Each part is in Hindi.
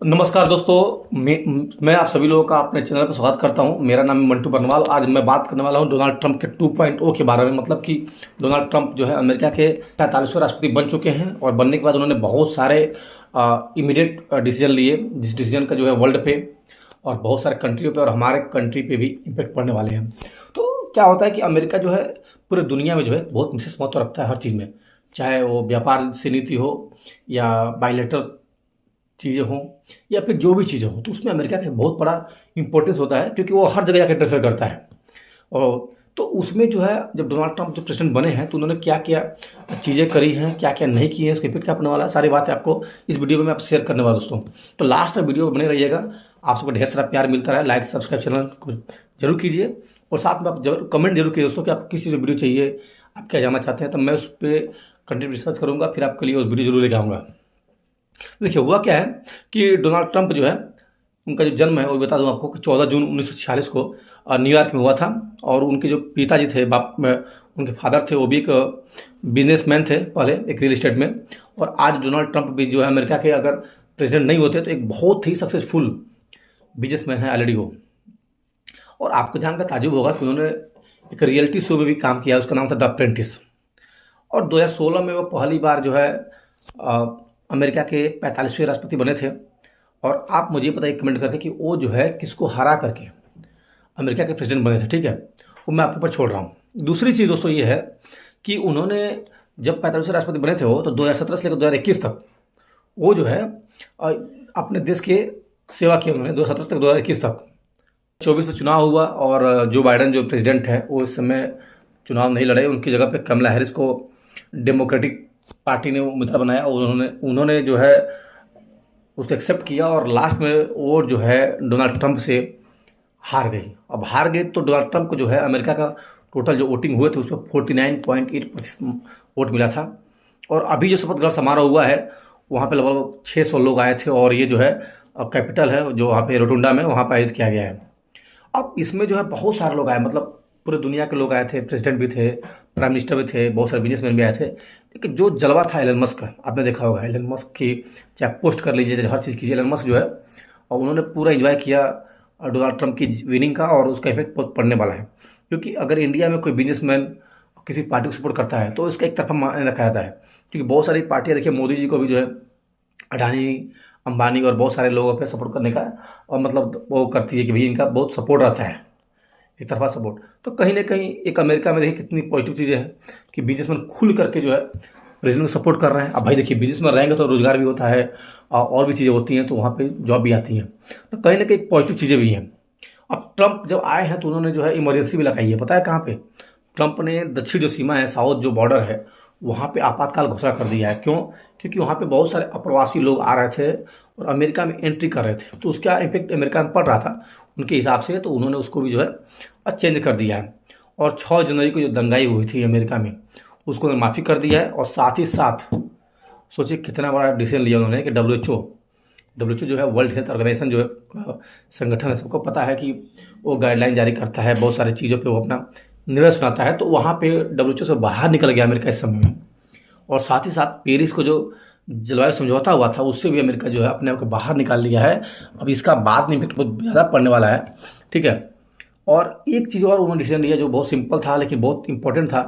नमस्कार दोस्तों, मैं आप सभी लोगों का अपने चैनल पर स्वागत करता हूं। मेरा नाम है मंटू बरनवाल। आज मैं बात करने वाला हूं डोनाल्ड ट्रंप के 2.0 के बारे में। मतलब कि डोनाल्ड ट्रंप जो है अमेरिका के 45वें राष्ट्रपति बन चुके हैं और बनने के बाद उन्होंने बहुत सारे इमीडिएट डिसीजन लिए, जिस डिसीजन का जो है वर्ल्ड पे और बहुत सारे कंट्रियों पे और हमारे कंट्री पे भी इम्पेक्ट पड़ने वाले हैं। तो क्या होता है कि अमेरिका जो है पूरे दुनिया में जो है बहुत विशेष महत्व रखता है हर चीज़ में, चाहे वो व्यापार से नीति हो या बायलेटरल चीज़ें हों या फिर जो भी चीज़ें हों, तो उसमें अमेरिका का बहुत बड़ा इंपॉर्टेंस होता है, क्योंकि वो हर जगह जाकर इंटरफेयर करता है। और तो उसमें जो है जब डोनाल्ड ट्रंप जब प्रेसिडेंट बने हैं तो उन्होंने क्या क्या चीज़ें करी हैं, क्या क्या नहीं की हैं, उसके इफेक्ट क्या पड़ने वाला है, सारी बातें आपको इस वीडियो में मैं आपसे शेयर करने वाला दोस्तों। तो लास्ट तक वीडियो बने रहिएगा। आप सबको ढेर सारा प्यार मिलता रहा, लाइक सब्सक्राइब चैनल को जरूर कीजिए और साथ में आप जरूर कमेंट जरूर कीजिए दोस्तों कि आप किस चीज़ वीडियो चाहिए, आप क्या जानना चाहते हैं, तो मैं उस पर कंटेंट रिसर्च करूँगा, फिर आपके लिए उस वीडियो जरूर लेके आऊँगा। देखिए हुआ क्या है कि डोनाल्ड ट्रंप जो है, उनका जो जन्म है वो बता दूं आपको कि 14 जून 1946 को न्यूयॉर्क में हुआ था। और उनके जो पिताजी थे, उनके फादर थे, वो भी एक बिजनेसमैन थे पहले, एक रियल इस्टेट में। और आज डोनाल्ड ट्रंप भी जो है अमेरिका के अगर प्रेसिडेंट नहीं होते तो एक बहुत ही सक्सेसफुल बिजनेसमैन है ऑलरेडी वो। और आपको जानकर ताजुब होगा कि उन्होंने एक रियलिटी शो में भी काम किया, उसका नाम था द अप्रेंटिस। और 2016 में वो पहली बार जो है अमेरिका के 45वें राष्ट्रपति बने थे। और आप मुझे बताइए कमेंट करके कि वो जो है किसको हरा करके अमेरिका के प्रेसिडेंट बने थे, ठीक है। वो मैं आपके ऊपर छोड़ रहा हूँ। दूसरी चीज़ दोस्तों ये है कि उन्होंने जब 45वें राष्ट्रपति बने थे वो, तो 2017 से लेकर 2021 तक वो जो है अपने देश के सेवा की उन्होंने, 2017 तक 2021 तक। 24 में चुनाव हुआ और जो बाइडन जो प्रेसिडेंट है वो इस समय चुनाव नहीं लड़े, उनकी जगह पे कमला हैरिस को डेमोक्रेटिक पार्टी ने उम्मीदवार बनाया और उन्होंने जो है उसको एक्सेप्ट किया और लास्ट में वो जो है डोनाल्ड ट्रंप से हार गई। अब हार गई तो डोनाल्ड ट्रंप को जो है अमेरिका का टोटल जो वोटिंग हुए थे उसमें 49.8% वोट मिला था। और अभी जो शपथ ग्रहण समारोह हुआ है वहाँ पे लगभग 600 लोग आए थे और ये जो है कैपिटल है जो वहाँ पे रोटुंडा में, वहाँ पर आयोजित किया गया है। अब इसमें जो है बहुत सारे लोग आए, मतलब पूरे दुनिया के लोग आए थे, प्रेसिडेंट भी थे, प्राइम मिनिस्टर भी थे, बहुत सारे बिजनेसमैन भी आए थे। लेकिन जो जलवा था एलन मस्क का, आपने देखा होगा एलन मस्क की, चाहे पोस्ट कर लीजिए, चाहे हर चीज़ कीजिए, एलन मस्क जो है और उन्होंने पूरा एंजॉय किया डोनाल्ड ट्रंप की विनिंग का। और उसका इफेक्ट बहुत पड़ने वाला है, क्योंकि अगर इंडिया में कोई बिजनेसमैन किसी पार्टी को सपोर्ट करता है तो इसका एक तरफा मान रखा जाता है। क्योंकि बहुत सारी पार्टियाँ, देखिए मोदी जी को भी जो है अडानी, अंबानी और बहुत सारे लोगों पर सपोर्ट करने का और मतलब वो करती है कि भाई इनका बहुत सपोर्ट रहता है, एक तरफा सपोर्ट। तो कहीं ना कहीं एक अमेरिका में देखिए कितनी पॉजिटिव चीज़ें हैं कि बिजनेसमैन खुल करके जो है प्रेसिडेंट को सपोर्ट कर रहे हैं। अब भाई देखिए बिजनेसमैन रहेंगे तो रोजगार भी होता है और भी चीज़ें होती हैं, तो वहाँ पे जॉब भी आती हैं, तो कहीं ना कहीं पॉजिटिव चीज़ें भी हैं। अब ट्रंप जब आए हैं तो उन्होंने जो है इमरजेंसी भी लगाई है, पता है कहाँ पे? ट्रंप ने दक्षिण जो सीमा है, साउथ जो बॉर्डर है, वहाँ पे आपातकाल घोषणा कर दिया है। क्यों? क्योंकि वहाँ पे बहुत सारे अप्रवासी लोग आ रहे थे और अमेरिका में एंट्री कर रहे थे, तो उसका इम्पेक्ट अमेरिका में पड़ रहा था उनके हिसाब से, तो उन्होंने उसको भी जो है चेंज कर दिया है। और 6 जनवरी को जो दंगाई हुई थी अमेरिका में, उसको उन्होंने माफ़ी कर दिया है। और साथ ही साथ सोचिए कितना बड़ा डिसीजन लिया उन्होंने कि डब्ल्यू जो है वर्ल्ड हेल्थ ऑर्गेनाइजेशन जो है संगठन है, सबको पता है कि वो गाइडलाइन जारी करता है, बहुत सारी चीज़ों पे वो अपना निर्णय सुनाता है। तो वहाँ पे डब्ल्यू से बाहर निकल गया अमेरिका इस समय में। और साथ ही साथ पेरिस को जो जलवायु समझौता हुआ था उससे भी अमेरिका जो है अपने आप को बाहर निकाल लिया है। अब इसका बाद में इम्पेक्ट बहुत ज़्यादा पड़ने वाला है, ठीक है। और एक चीज़ और उन्होंने डिसीजन लिया जो बहुत सिंपल था लेकिन बहुत इंपॉर्टेंट था,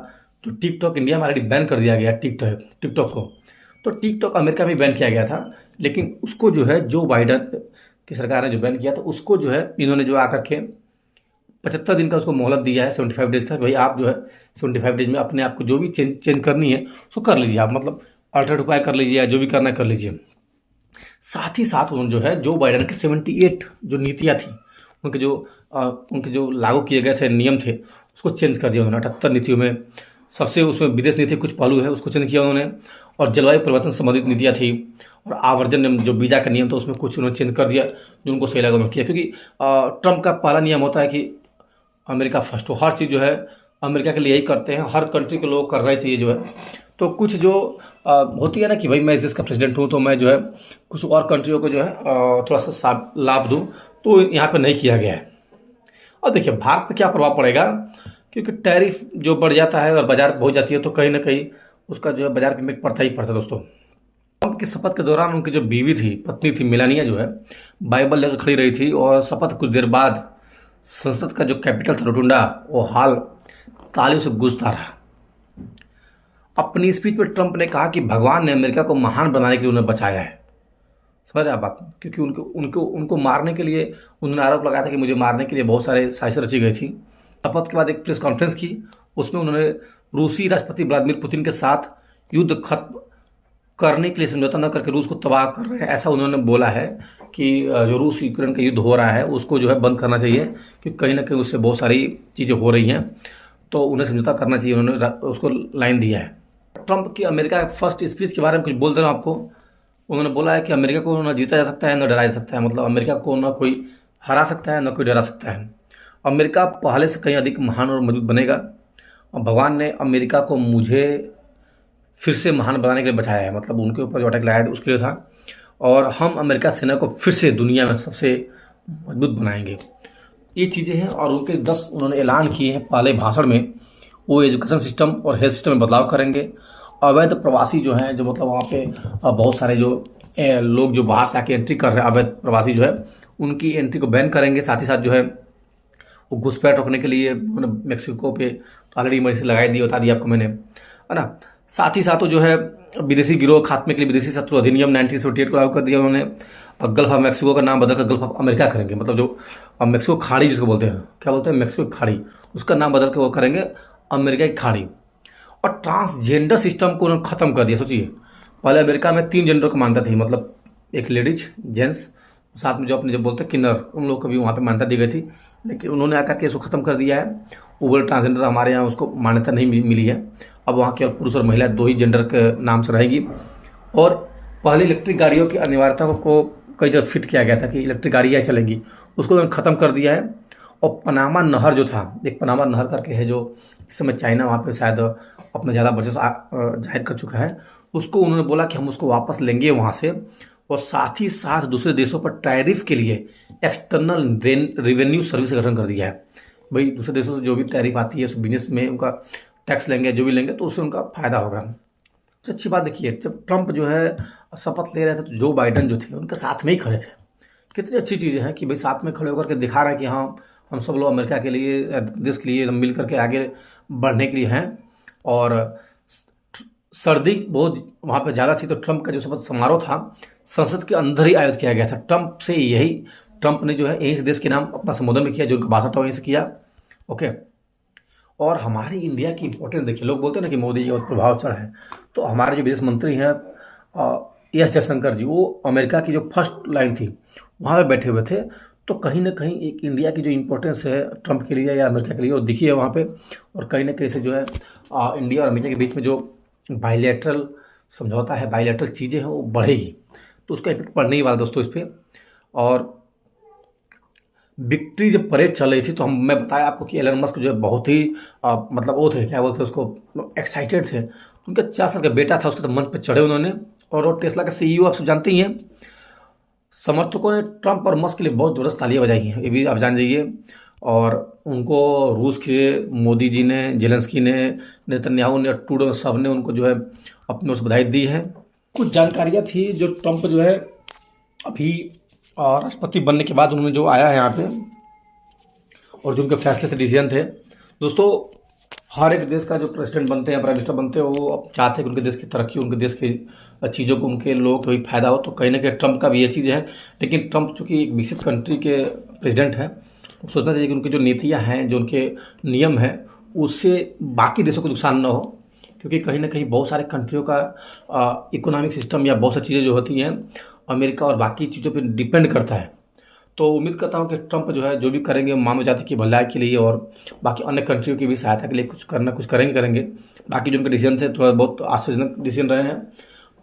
जो टिकटॉक इंडिया में ऑलरेडी बैन कर दिया गया टिकटॉक को। तो टिकटॉक अमेरिका में बैन किया गया था, लेकिन उसको जो है जो बाइडन की सरकार ने जो बैन किया था उसको जो है इन्होंने जो आकर के 75 दिन का उसको मोहलत दिया है, 75 डेज का। भाई आप जो है 75 डेज में अपने आप को जो भी चेंज करनी है उसको कर लीजिए, आप मतलब अल्टरनेट उपाय कर लीजिए या जो भी करना है कर लीजिए। साथ ही साथ उन्होंने जो है जो बाइडन के 78 जो नीतियाँ थी, उनके जो लागू किए गए थे नियम थे, उसको चेंज कर दिया उन्होंने। 78 नीतियों में सबसे उसमें विदेश नीति कुछ पहलू है उसको चेंज किया उन्होंने, और जलवायु परिवर्तन संबंधित नीतियाँ थी और आवर्जन नियम जो वीजा का नियम था उसमें कुछ उन्होंने चेंज कर दिया जो उनको सही लगा उन्होंने किया। क्योंकि ट्रंप का पहला नियम होता है कि अमेरिका फर्स्ट, तो हर चीज़ जो है अमेरिका के लिए यही करते हैं, हर कंट्री के लोग कर रहे चाहिए जो है। तो कुछ जो होती है ना कि भाई मैं इस देश का प्रेसिडेंट हूँ तो मैं जो है कुछ और कंट्रियों को जो है थोड़ा सा लाभ दूँ, तो यहाँ पे नहीं किया गया है। और देखिए भारत पे क्या प्रभाव पड़ेगा, क्योंकि टैरिफ जो बढ़ जाता है और बाजार पहुँच जाती है तो कहीं ना कहीं उसका जो है बाजार पे इम्पैक्ट पड़ता ही पड़ता है दोस्तों। ट्रंप की शपथ के दौरान उनकी जो बीवी थी, पत्नी थी, मेलानिया जो है, बाइबल लेकर खड़ी रही थी और शपथ कुछ देर बाद संसद का जो कैपिटल था रोटुंडा, वो हाल तालियों से गूंजता रहा। अपनी स्पीच में ट्रंप ने कहा कि भगवान ने अमेरिका को महान बनाने के लिए उन्हें बचाया है। समझ रहे आप बात? क्योंकि उनको मारने के लिए उन्होंने आरोप लगाया था कि मुझे मारने के लिए बहुत सारे साजिश रची गई थी। शपथ के बाद एक प्रेस कॉन्फ्रेंस की, उसमें उन्होंने रूसी राष्ट्रपति व्लादिमीर पुतिन के साथ युद्ध खत्म करने के लिए समझौता न करके रूस को तबाह कर रहे हैं, ऐसा उन्होंने बोला है कि जो रूस यूक्रेन का युद्ध हो रहा है उसको जो है बंद करना चाहिए, क्योंकि कहीं ना कहीं उससे बहुत सारी चीज़ें हो रही हैं, तो उन्हें समझौता करना चाहिए। उन्होंने उसको लाइन दिया है। ट्रंप की अमेरिका फर्स्ट स्पीच के बारे में कुछ बोल दे रहा हूँ आपको। उन्होंने बोला है कि अमेरिका को न जीता जा सकता है न डराया जा सकता है, मतलब अमेरिका को न कोई हरा सकता है न कोई डरा सकता है। अमेरिका पहले से कहीं अधिक महान और मजबूत बनेगा और भगवान ने अमेरिका को मुझे फिर से महान बनाने के लिए बचाया है, मतलब उनके ऊपर जो अटैक लगाया था उसके लिए था, और हम अमेरिका सेना को फिर से दुनिया में सबसे मजबूत बनाएंगे। ये चीज़ें हैं और उनके 10 उन्होंने ऐलान किए हैं पहले भाषण में। वो एजुकेशन सिस्टम और हेल्थ सिस्टम में बदलाव करेंगे। अवैध प्रवासी जो हैं, जो मतलब वहाँ पे बहुत सारे जो लोग जो बाहर से आके एंट्री कर रहे हैं, अवैध प्रवासी जो है उनकी एंट्री को बैन करेंगे। साथ ही साथ जो है वो घुसपैठ रोकने के लिए उन्होंने मैक्सिको पे ऑलरेडी इमरजेंसी लगाई दी, बता दिया आपको मैंने, है ना। साथ ही साथ जो है विदेशी गिरोह खात्मे के लिए विदेशी शत्रु अधिनियम 1978 को लागू कर दिया उन्होंने। और गल्फ ऑफ मैक्सिको का नाम बदलकर गल्फ ऑफ अमेरिका करेंगे, मतलब जो मैक्सिको खाड़ी जिसको बोलते हैं, क्या बोलते हैं, मैक्सिको खाड़ी, उसका नाम बदल के वो करेंगे अमेरिका की खाड़ी। और ट्रांसजेंडर सिस्टम को उन्होंने ख़त्म कर दिया। सोचिए, पहले अमेरिका में 3 जेंडर को मानता थी, मतलब एक लेडीज, जेंट्स, साथ में जो अपने जो बोलते हैं किन्नर, उन लोग को भी वहाँ पे मान्यता दी गई थी, लेकिन उन्होंने आकर के इसको ख़त्म कर दिया है। वो बोले ट्रांसजेंडर हमारे यहाँ उसको मान्यता नहीं मिली है, अब वहाँ केवल पुरुष और महिला 2 ही जेंडर के नाम से रहेगी। और पहले इलेक्ट्रिक गाड़ियों की अनिवार्यता को कई जगह फिट किया गया था कि इलेक्ट्रिक गाड़ियाँ चलेंगी, उसको उन्होंने ख़त्म कर दिया है। और पनामा नहर जो था, एक पनामा नहर करके है जो इस समय चाइना वहाँ पे शायद अपना ज़्यादा बजट जाहिर कर चुका है, उसको उन्होंने बोला कि हम उसको वापस लेंगे वहाँ से। और साथ ही साथ दूसरे देशों पर टैरिफ के लिए एक्सटर्नल रेवेन्यू सर्विस गठन कर दिया है। भाई दूसरे देशों से जो भी टैरिफ आती है उस बिजनेस में उनका टैक्स लेंगे, जो भी लेंगे तो उससे उनका फ़ायदा होगा। सबसे अच्छी बात देखिए, जब ट्रंप जो है शपथ ले रहे थे तो जो बाइडन जो थे उनके साथ में ही खड़े थे। कितनी अच्छी चीज़ें हैं कि भाई साथ में खड़े होकर के दिखा रहे हैं कि हाँ हम सब लोग अमेरिका के लिए, देश के लिए मिल करके आगे बढ़ने के लिए हैं। और सर्दी बहुत वहाँ पे ज़्यादा थी, तो ट्रंप का जो शपथ समारोह था संसद के अंदर ही आयोजित किया गया था। ट्रंप ने जो है यहीं से देश के नाम अपना संबोधन भी किया, जो उनका भाषण था वहीं से किया। ओके। और हमारी इंडिया की इंपॉर्टेंस देखिए, लोग बोलते हैं ना कि मोदी जी का प्रभाव चढ़ा है, तो हमारे जो विदेश मंत्री हैं एस जयशंकर जी, वो अमेरिका की जो फर्स्ट लाइन थी वहाँ पे बैठे हुए थे। तो कहीं ना कहीं एक इंडिया की जो इम्पोर्टेंस है ट्रंप के लिए या अमेरिका के लिए वो दिखी है वहाँ पे। और कहीं ना कहीं से जो है इंडिया और अमेरिका के बीच में जो बायलैटरल समझौता है, बायलैटरल चीज़ें हैं, वो बढ़ेगी, तो उसका इफेक्ट पड़ने ही वाला दोस्तों इस पर। और विक्ट्री जब परेड चल रही थी तो मैं बताया आपको कि एलन मस्क जो है बहुत ही मतलब वो थे, क्या बोलते हैं उसको, एक्साइटेड थे। उनका 4 साल का बेटा था, उसके तो मंच पर चढ़े उन्होंने। और वो टेस्ला का CEO आप सब जानते ही हैं। समर्थकों ने ट्रंप और मस्क के लिए बहुत ज़बरदस्त तालियां बजाई हैं, ये भी आप जान जाइए। और उनको रूस के मोदी जी ने, जेलेंस्की ने, नेतन्याहू ने, ट्रूडो, सब ने उनको जो है अपनी ओर से बधाई दी है। कुछ जानकारियाँ थी जो ट्रंप जो है अभी राष्ट्रपति बनने के बाद उन्होंने जो आया है यहाँ पे, और जो उनके फैसले थे, डिसीजन थे। दोस्तों हर एक देश का जो प्रेसिडेंट बनते हैं, प्राइम मिनिस्टर बनते हैं, वो अब चाहते हैं कि उनके देश की तरक्की, उनके देश की चीज़ों को, उनके लोगों को भी फायदा हो। तो कहीं ना कहीं ट्रंप का भी ये चीज़ है। लेकिन ट्रंप चूँकि एक विकसित कंट्री के प्रेसिडेंट हैं, तो सोचना चाहिए कि उनकी जो नीतियाँ हैं, जो उनके नियम हैं, उससे बाकी देशों को नुकसान ना हो। क्योंकि कहीं ना कहीं बहुत सारे कंट्रियों का इकोनॉमिक सिस्टम या बहुत सारी चीज़ें जो होती हैं अमेरिका और बाकी चीज़ों पर डिपेंड करता है। तो उम्मीद करता हूँ कि ट्रंप जो है जो भी करेंगे मानव जाति की भलाई के लिए और बाकी अन्य कंट्रियों की भी सहायता के लिए कुछ करेंगे। बाकी जो उनके डिसीजन थे थोड़ा बहुत आश्चर्यजनक डिसीजन रहे हैं।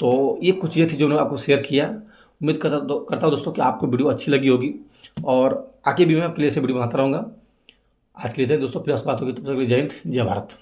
तो ये कुछ चीज़ें थी जो मैंने आपको शेयर किया। उम्मीद करता हूँ दोस्तों कि आपको वीडियो अच्छी लगी होगी, और आगे भी मैं आपके लिए ऐसे वीडियो बनाता रहूँगा। आज के लिए दोस्तों फिर बात होगी, तब तक जय हिंद, जय भारत।